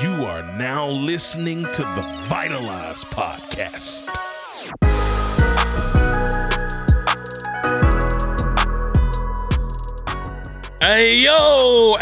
You are now listening to the Vitalize Podcast. Hey yo,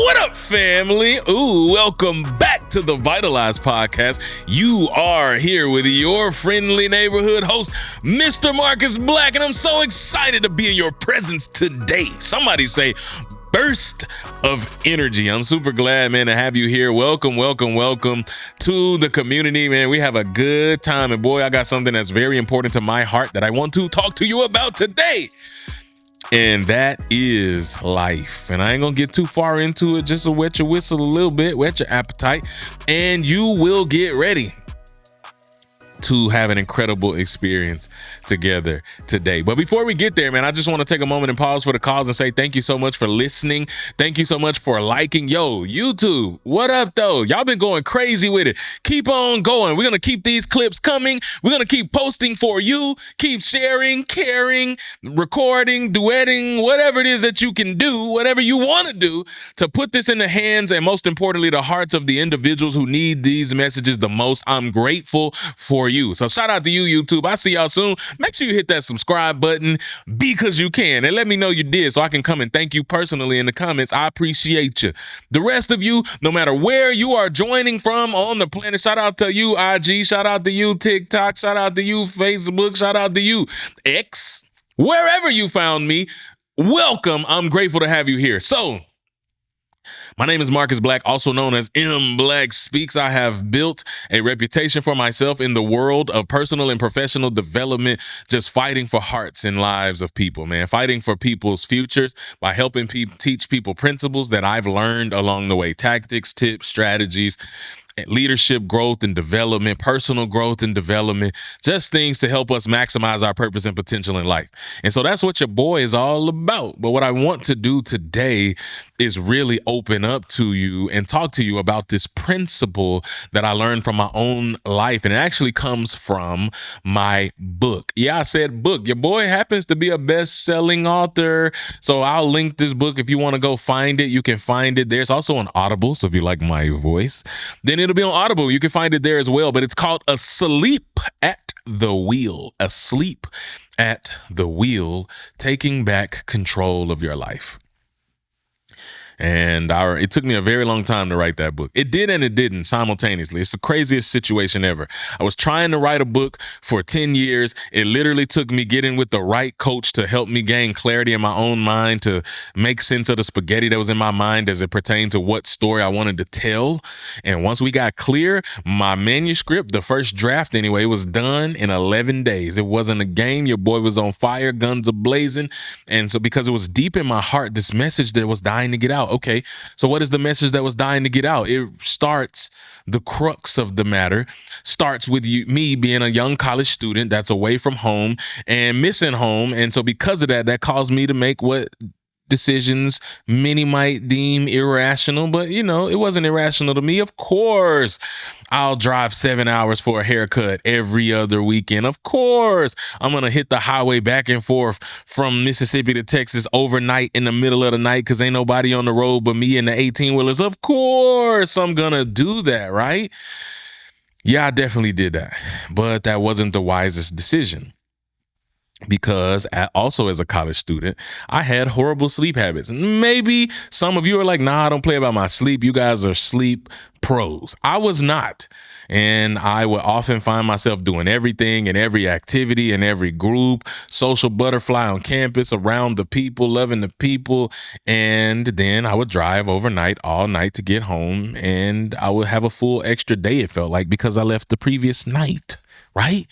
what up, family? Welcome back to the Vitalize Podcast. You are here with your friendly neighborhood host, Mr. Marcus Black, and I'm so excited to be in your presence today. Somebody say, burst of energy. I'm super glad, man, to have you here. Welcome to the community, man. We have a good time, and boy, I got something that's very important to my heart that I want to talk to you about today. And that is life. And I ain't gonna get too far into it, just to wet your whistle a little bit, whet your appetite, and you will get ready to have an incredible experience together today. But before we get there, man, I just want to take a moment and pause for the cause and say thank you so much for listening. Thank you so much for liking. Yo, YouTube, what up though? Y'all been going crazy with it. Keep on going. We're going to keep these clips coming. We're going to keep posting for you. Keep sharing, caring, recording, duetting, whatever it is that you can do, whatever you want to do to put this in the hands and most importantly, the hearts of the individuals who need these messages the most. I'm grateful for you. So shout out to you, YouTube. I see y'all soon. Make sure you hit that subscribe button because you can, and let me know you did so I can come and thank you personally in the comments. I appreciate you. The rest of you, no matter where you are joining from on the planet, shout out to you, IG, shout out to you, TikTok, shout out to you, Facebook, shout out to you, X, wherever you found me. Welcome. I'm grateful to have you here. So, my name is Marcus Black, also known as M Black Speaks. I have built a reputation for myself in the world of personal and professional development, just fighting for hearts and lives of people, man. Fighting for people's futures by helping teach people principles that I've learned along the way. Tactics, tips, strategies, leadership growth and development, personal growth and development, just things to help us maximize our purpose and potential in life. And so that's what your boy is all about. But what I want to do today is really open up to you and talk to you about this principle that I learned from my own life. And it actually comes from my book. Yeah, I said book. Your boy happens to be a best-selling author. So I'll link this book. If you want to go find it, you can find it. There's also an Audible. So if you like my voice, then it'll be on Audible. You can find it there as well. But it's called Asleep at the Wheel. Asleep at the Wheel, taking back control of your life. And it took me a very long time to write that book. It did and it didn't simultaneously. It's the craziest situation ever. I was trying to write a book for 10 years. It literally took me getting with the right coach to help me gain clarity in my own mind, to make sense of the spaghetti that was in my mind as it pertained to what story I wanted to tell. And once we got clear, my manuscript, the first draft anyway, was done in 11 days. It wasn't a game. Your boy was on fire, guns a blazing. And so because it was deep in my heart, this message that was dying to get out. Okay, so what is the message that was dying to get out? It starts, the crux of the matter starts with me being a young college student that's away from home and missing home. And so because of that, that caused me to make what decisions many might deem irrational, but it wasn't irrational to me. Of course, I'll drive 7 hours for a haircut every other weekend. Of course, I'm going to hit the highway back and forth from Mississippi to Texas overnight in the middle of the night because ain't nobody on the road but me and the 18-wheelers. Of course, I'm going to do that, right? Yeah, I definitely did that, but that wasn't the wisest decision. Because also as a college student, I had horrible sleep habits. Maybe some of you are like, nah, I don't play about my sleep. You guys are sleep pros. I was not. And I would often find myself doing everything and every activity and every group, social butterfly on campus, around the people, loving the people. And then I would drive overnight all night to get home. And I would have a full extra day, it felt like, because I left the previous night. Right?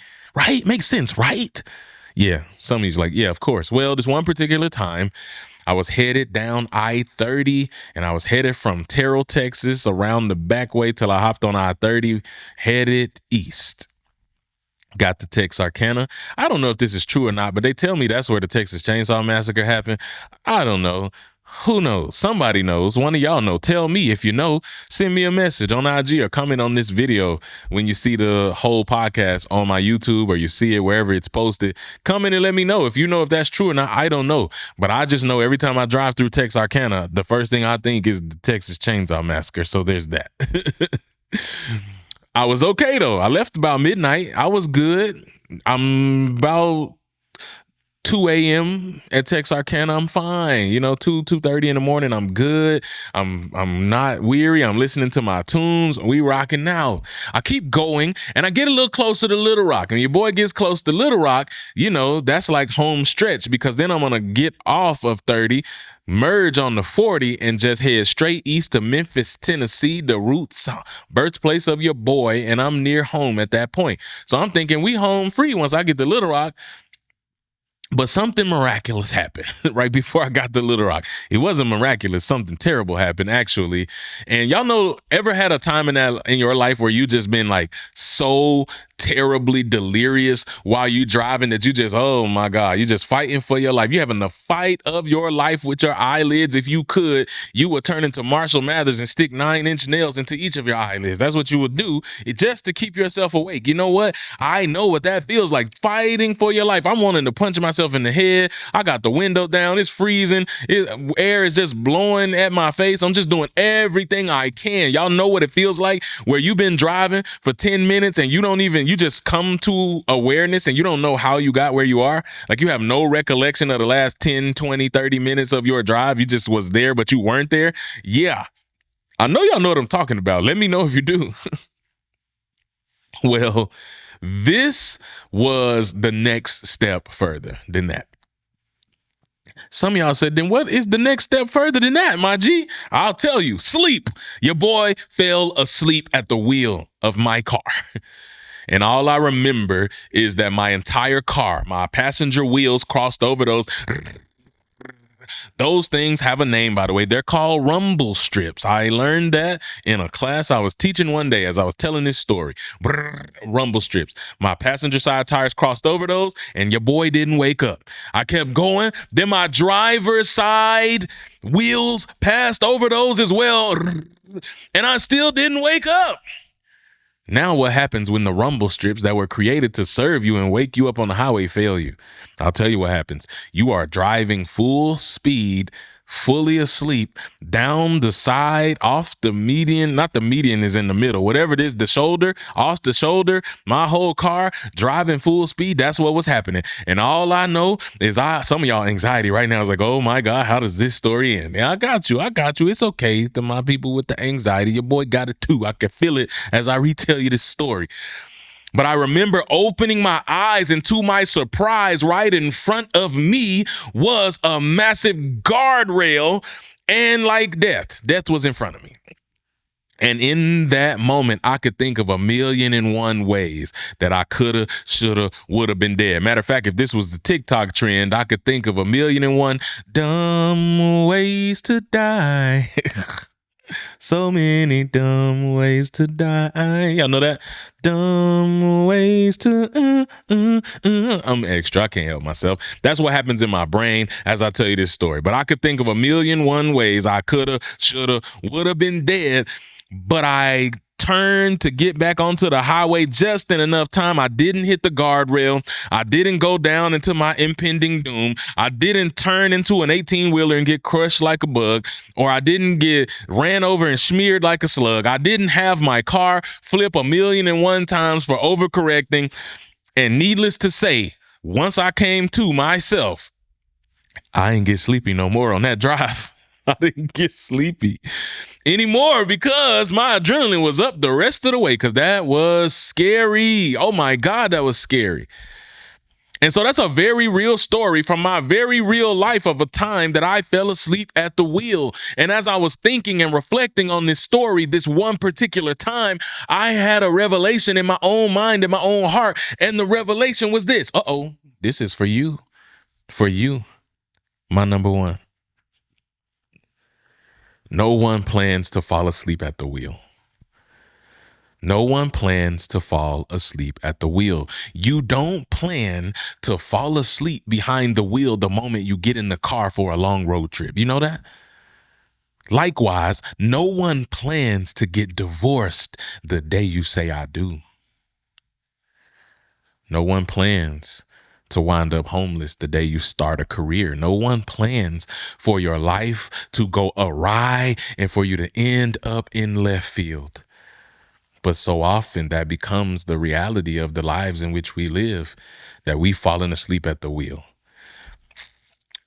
Makes sense, right? Yeah, some of you's like, yeah, of course. Well, this one particular time, I was headed down I-30, and I was headed from Terrell, Texas, around the back way till I hopped on I-30, headed east. Got to Texarkana. I don't know if this is true or not, but they tell me that's where the Texas Chainsaw Massacre happened. I don't know. Who knows? Somebody knows. One of y'all know. Tell me if you know. Send me a message on IG or comment on this video when you see the whole podcast on my YouTube or you see it wherever it's posted. Comment and let me know if you know if that's true or not. I don't know. But I just know every time I drive through Texarkana, the first thing I think is the Texas Chainsaw Massacre. So there's that. I was okay, though. I left about midnight. I was good. I'm about 2 a.m. at Texarkana, I'm fine. 2:30 in the morning, I'm good. I'm not weary. I'm listening to my tunes. We rocking now. I keep going, and I get a little closer to Little Rock. And your boy gets close to Little Rock, that's like home stretch, because then I'm going to get off of 30, merge on the 40, and just head straight east to Memphis, Tennessee, the roots, birthplace of your boy, and I'm near home at that point. So I'm thinking we home free once I get to Little Rock. But something miraculous happened right before I got to Little Rock. It wasn't miraculous. Something terrible happened, actually. And y'all know, ever had a time in your life where you just been like so terribly delirious while you driving that you just, oh my God, you just fighting for your life. You having the fight of your life with your eyelids. If you could, you would turn into Marshall Mathers and stick 9-inch nails into each of your eyelids. That's what you would do, just to keep yourself awake. You know what? I know what that feels like, fighting for your life. I'm wanting to punch myself in the head. I got the window down. It's freezing. Air is just blowing at my face. I'm just doing everything I can. Y'all know what it feels like where you've been driving for 10 minutes and you just come to awareness and you don't know how you got where you are. Like you have no recollection of the last 10, 20, 30 minutes of your drive. You just was there, but you weren't there. Yeah. I know y'all know what I'm talking about. Let me know if you do. Well, this was the next step further than that. Some of y'all said, then what is the next step further than that, my G? I'll tell you, sleep. Your boy fell asleep at the wheel of my car. And all I remember is that my entire car, my passenger wheels crossed over those things have a name, by the way. They're called rumble strips. I learned that in a class I was teaching one day as I was telling this story. Rumble strips. My passenger side tires crossed over those, and your boy didn't wake up. I kept going. Then my driver's side wheels passed over those as well, and I still didn't wake up. Now what happens when the rumble strips that were created to serve you and wake you up on the highway fail you? I'll tell you what happens. You are driving full speed, fully asleep, down the side, off the median. Not the median is in the middle. Whatever it is, the shoulder, off the shoulder, my whole car driving full speed. That's what was happening. And all I know is some of y'all anxiety right now is like, oh my God, how does this story end? Yeah, I got you. It's okay. To my people with the anxiety, your boy got it too. I can feel it as I retell you this story. But I remember opening my eyes, and to my surprise, right in front of me was a massive guardrail, and like death was in front of me. And in that moment, I could think of 1,000,001 ways that I coulda, shoulda, woulda been dead. Matter of fact, if this was the TikTok trend, I could think of 1,000,001 dumb ways to die. So many dumb ways to die. Y'all know that? Dumb ways to, I'm extra. I can't help myself. That's what happens in my brain as I tell you this story. But I could think of 1,000,001 ways I coulda, shoulda, woulda been dead. But I turned to get back onto the highway just in enough time. I didn't hit the guardrail. I didn't go down into my impending doom. I didn't turn into an 18-wheeler and get crushed like a bug, or I didn't get ran over and smeared like a slug. I didn't have my car flip 1,000,001 times for overcorrecting. And needless to say, once I came to myself, I didn't get sleepy no more on that drive. I didn't get sleepy anymore because my adrenaline was up the rest of the way, because that was scary. Oh my God, that was scary. And so that's a very real story from my very real life of a time that I fell asleep at the wheel. And as I was thinking and reflecting on this story, this one particular time, I had a revelation in my own mind, in my own heart. And the revelation was this. This is for you, my number one. No one plans to fall asleep at the wheel. No one plans to fall asleep at the wheel. You don't plan to fall asleep behind the wheel the moment you get in the car for a long road trip. You know that? Likewise, no one plans to get divorced the day you say I do. No one plans to wind up homeless the day you start a career. No one plans for your life to go awry and for you to end up in left field. But so often that becomes the reality of the lives in which we live, that we've fallen asleep at the wheel.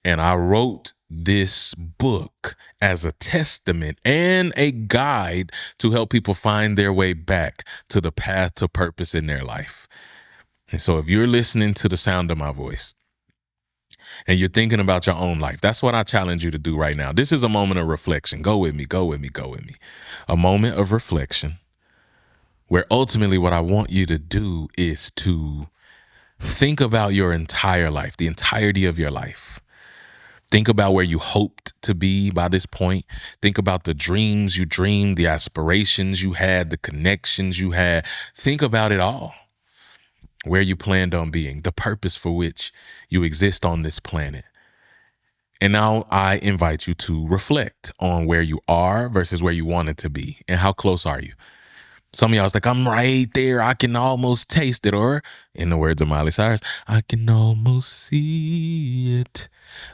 And I wrote this book as a testament and a guide to help people find their way back to the path to purpose in their life. And so if you're listening to the sound of my voice and you're thinking about your own life, that's what I challenge you to do right now. This is a moment of reflection. Go with me, go with me, go with me. A moment of reflection where ultimately what I want you to do is to think about your entire life, the entirety of your life. Think about where you hoped to be by this point. Think about the dreams you dreamed, the aspirations you had, the connections you had. Think about it all. Where you planned on being, the purpose for which you exist on this planet. And now I invite you to reflect on where you are versus where you wanted to be and how close are you. Some of y'all is like, I'm right there. I can almost taste it. Or in the words of Miley Cyrus, I can almost see it.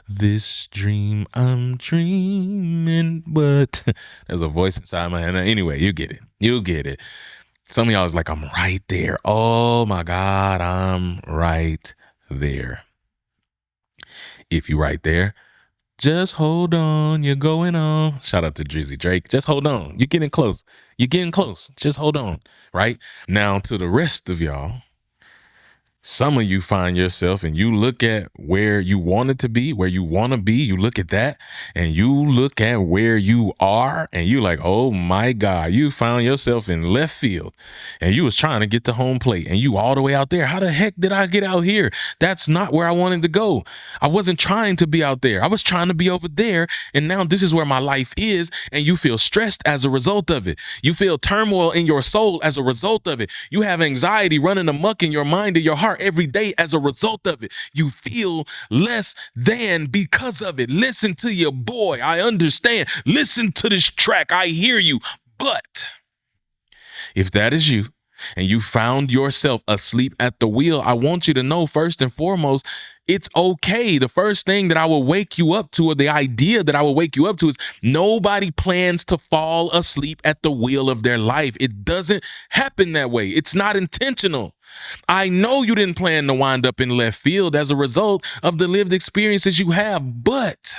This dream I'm dreaming. But there's a voice inside my head. Anyway, you get it. You get it. Some of y'all is like, I'm right there. Oh my God, I'm right there. If you right there, just hold on. You're going on. Shout out to Drizzy Drake. Just hold on. You're getting close. You're getting close. Just hold on. Right? Now to the rest of y'all, some of you find yourself and you look at where you wanted to be, where you want to be. You look at that and you look at where you are and you're like, oh my God, you found yourself in left field and you was trying to get to home plate and you all the way out there. How the heck did I get out here? That's not where I wanted to go. I wasn't trying to be out there. I was trying to be over there. And now this is where my life is. And you feel stressed as a result of it. You feel turmoil in your soul as a result of it. You have anxiety running amok in your mind and your heart every day as a result of it. You feel less than because of it. Listen to your boy. I understand. Listen to this track. I hear you. But if that is you and you found yourself asleep at the wheel, I want you to know first and foremost, it's okay. The first thing that I will wake you up to, or the idea that I will wake you up to, is nobody plans to fall asleep at the wheel of their life. It doesn't happen that way. It's not intentional. I know you didn't plan to wind up in left field as a result of the lived experiences you have, but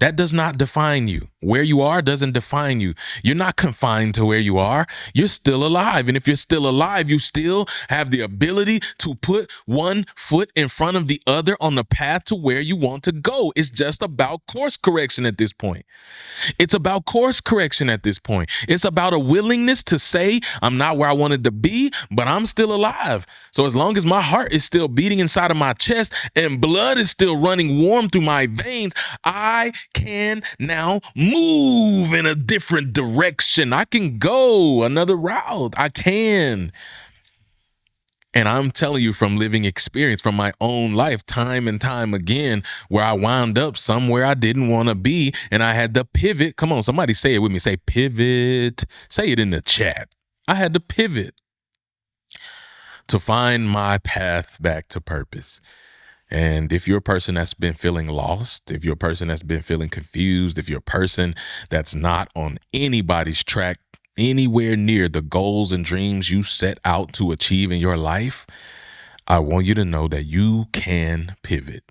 that does not define you. Where you are doesn't define you. You're not confined to where you are. You're still alive. And if you're still alive, you still have the ability to put one foot in front of the other on the path to where you want to go. It's just about course correction at this point. It's about course correction at this point. It's about a willingness to say, I'm not where I wanted to be, but I'm still alive. So as long as my heart is still beating inside of my chest and blood is still running warm through my veins, I can now move in a different direction. I can go another route. I can. And I'm telling you from living experience, from my own life, time and time again, where I wound up somewhere I didn't want to be and I had to pivot. Come on, somebody say it with me. Say pivot. Say it in the chat. I had to pivot to find my path back to purpose. And if you're a person that's been feeling lost, if you're a person that's been feeling confused, if you're a person that's not on anybody's track, anywhere near the goals and dreams you set out to achieve in your life, I want you to know that you can pivot.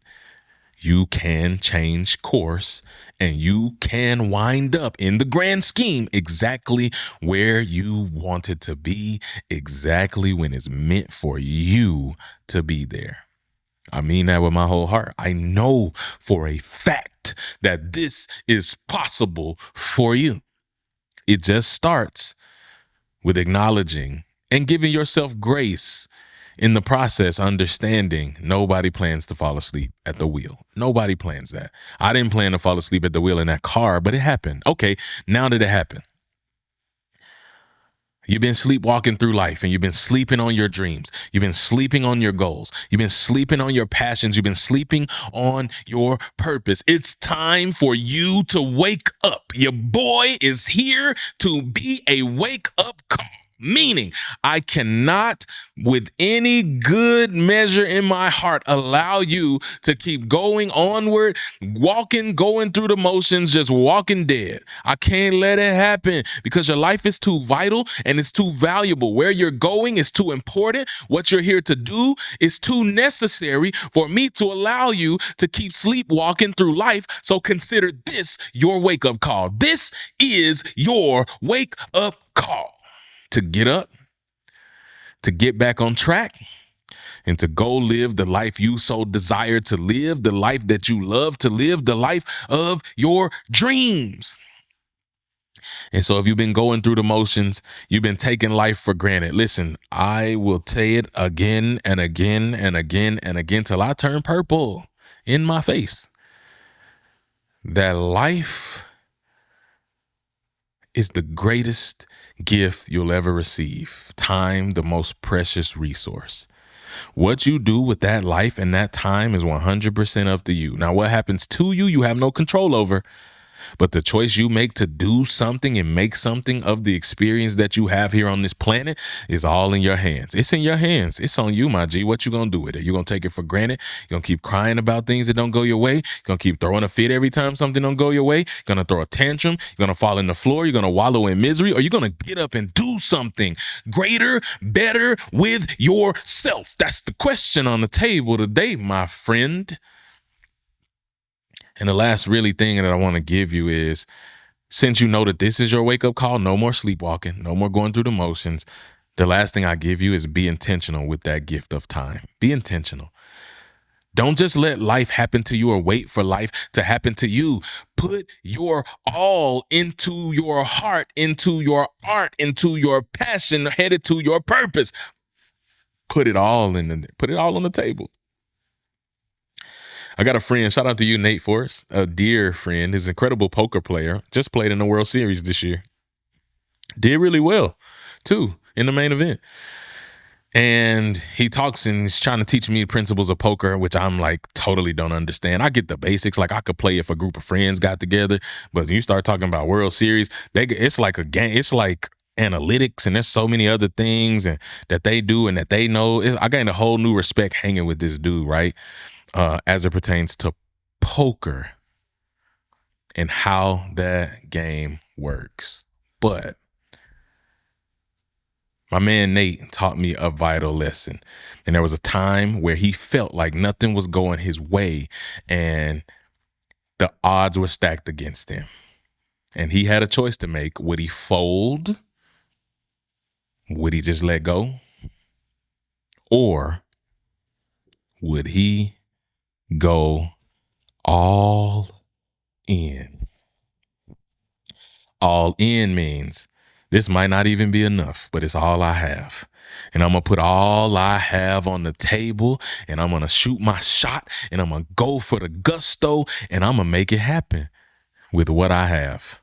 You can change course and you can wind up in the grand scheme exactly where you wanted to be, exactly when it's meant for you to be there. I mean that with my whole heart. I know for a fact that this is possible for you. It just starts with acknowledging and giving yourself grace in the process, understanding nobody plans to fall asleep at the wheel. Nobody plans that. I didn't plan to fall asleep at the wheel in that car, but it happened. Okay, now that it happened, You've been sleepwalking through life and you've been sleeping on your dreams. You've been sleeping on your goals. You've been sleeping on your passions. You've been sleeping on your purpose. It's time for you to wake up. Your boy is here to be a wake up call. Meaning, I cannot, with any good measure in my heart, allow you to keep going onward, going through the motions, just walking dead. I can't let it happen because your life is too vital and it's too valuable. Where you're going is too important. What you're here to do is too necessary for me to allow you to keep sleepwalking through life. So consider this your wake-up call. This is your wake-up call. To get up, to get back on track, and to go live the life you so desire to live, the life that you love to live, the life of your dreams. And so if you've been going through the motions, you've been taking life for granted. Listen, I will say it again and again and again and again till I turn purple in my face. That life is the greatest gift you'll ever receive. Time, the most precious resource. What you do with that life and that time is 100% up to you. Now, what happens to you, you have no control over. But the choice you make to do something and make something of the experience that you have here on this planet is all in your hands. It's in your hands. It's on you, my G. What you gonna do with it? You gonna take it for granted? You gonna keep crying about things that don't go your way? You gonna keep throwing a fit every time something don't go your way? You gonna throw a tantrum? You gonna fall on the floor? You gonna wallow in misery? Or you gonna get up and do something greater, better with yourself? That's the question on the table today, my friend. And the last really thing that I want to give you is, since you know that this is your wake-up call, no more sleepwalking, no more going through the motions. The last thing I give you is be intentional with that gift of time. Be intentional. Don't just let life happen to you or wait for life to happen to you. Put your all into your heart, into your art, into your passion, headed to your purpose. Put it all on the table. I got a friend, shout out to you, Nate Forrest, a dear friend, his incredible poker player, just played in the World Series this year. Did really well, too, in the main event. And he talks and he's trying to teach me principles of poker, which I'm like totally don't understand. I get the basics, like I could play if a group of friends got together, but when you start talking about World Series, it's like a game, it's like analytics, and there's so many other things and that they do and that they know. I gained a whole new respect hanging with this dude, right? As it pertains to poker and how that game works. But my man Nate taught me a vital lesson. And there was a time where he felt like nothing was going his way and the odds were stacked against him. And he had a choice to make. Would he fold? Would he just let go? Or would he go all in? All in means this might not even be enough, but it's all I have. And I'm going to put all I have on the table and I'm going to shoot my shot and I'm going to go for the gusto and I'm going to make it happen with what I have.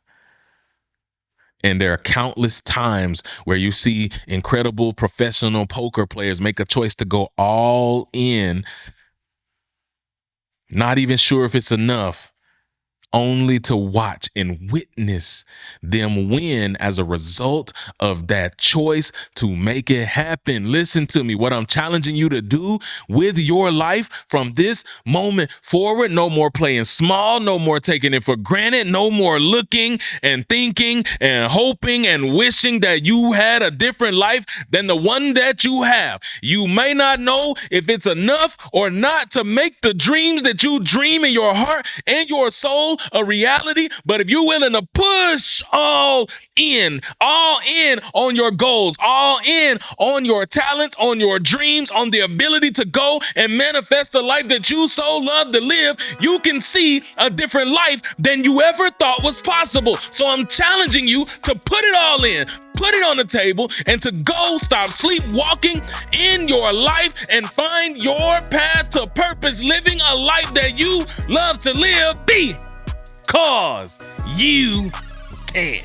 And there are countless times where you see incredible professional poker players make a choice to go all in, not even sure if it's enough, only to watch and witness them win as a result of that choice to make it happen. Listen to me. What I'm challenging you to do with your life from this moment forward, no more playing small, no more taking it for granted, no more looking and thinking and hoping and wishing that you had a different life than the one that you have. You may not know if it's enough or not to make the dreams that you dream in your heart and your soul a reality, but if you're willing to push all in on your goals, all in on your talents, on your dreams, on the ability to go and manifest the life that you so love to live, you can see a different life than you ever thought was possible. So I'm challenging you to put it all in, put it on the table, and to go stop sleepwalking in your life and find your path to purpose, living a life that you love to live. Because you can.